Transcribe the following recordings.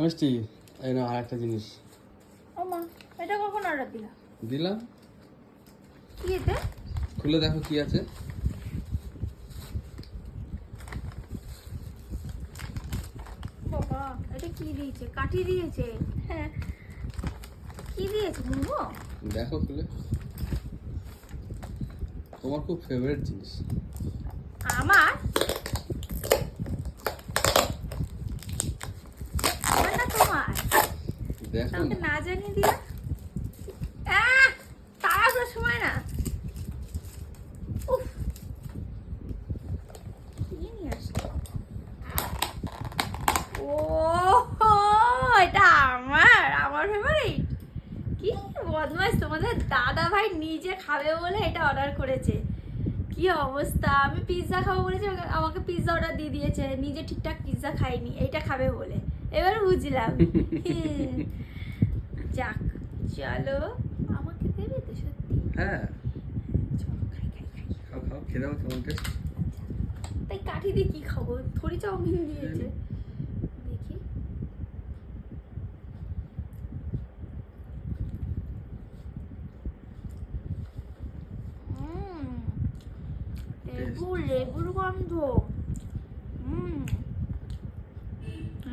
মিষ্টি এই না আরেকটা জিনিস ও মা, এটা কখন অর্ডার দিলা? দিলাম, কি এতে? খুলে দেখো কি আছে। বাবা, এটা কি দিয়েছে? কাঠি দিয়েছে। হ্যাঁ, কি দিয়েছে বুঝবো? দেখো খুলে, তোমার খুব ফেভারিট জিনিস। আমার আমার না তোমার, দেখো তোমাকে না, না জানিয়ে দিলা। তাড়াহুড়োর সময় না। উফ, কি নিয়ে আসলো? ও হো, এটা আমার ফেভারিট। কি বদমাইশ, তোমাদের দাদা ভাই নিজে খাবে বলে এটা অর্ডার করেছে। কি অবস্থা, আমি পিৎজা খাবো বলেছি, আমাকে পিৎজা অর্ডার দিয়ে দিয়েছে, নিজে ঠিকঠাক পিৎজা খাইনি, এইটা খাবে বলে। এবার বুঝলাম। যাক, চলো, আমাকে দেবে তো সত্যি? হ্যাঁ চলো, খাই খাই খাই। খাও খাও, খেয়ে দাও কেমন টেস্ট। তাই কাঠি দিয়ে কি খাবো? থরি চাউমিন দিয়েছে। দেখি। লেবুর গন্ধ।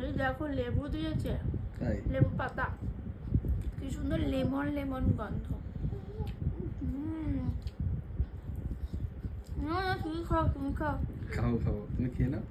এই দেখো, লেবু দিয়েছে, তাই লেবু পাতা, কি সুন্দর লেমন লেমন গন্ধ। না, তুমি খাও, তুমি খাও। খাও খাও, তুমি খেয়ে নাও।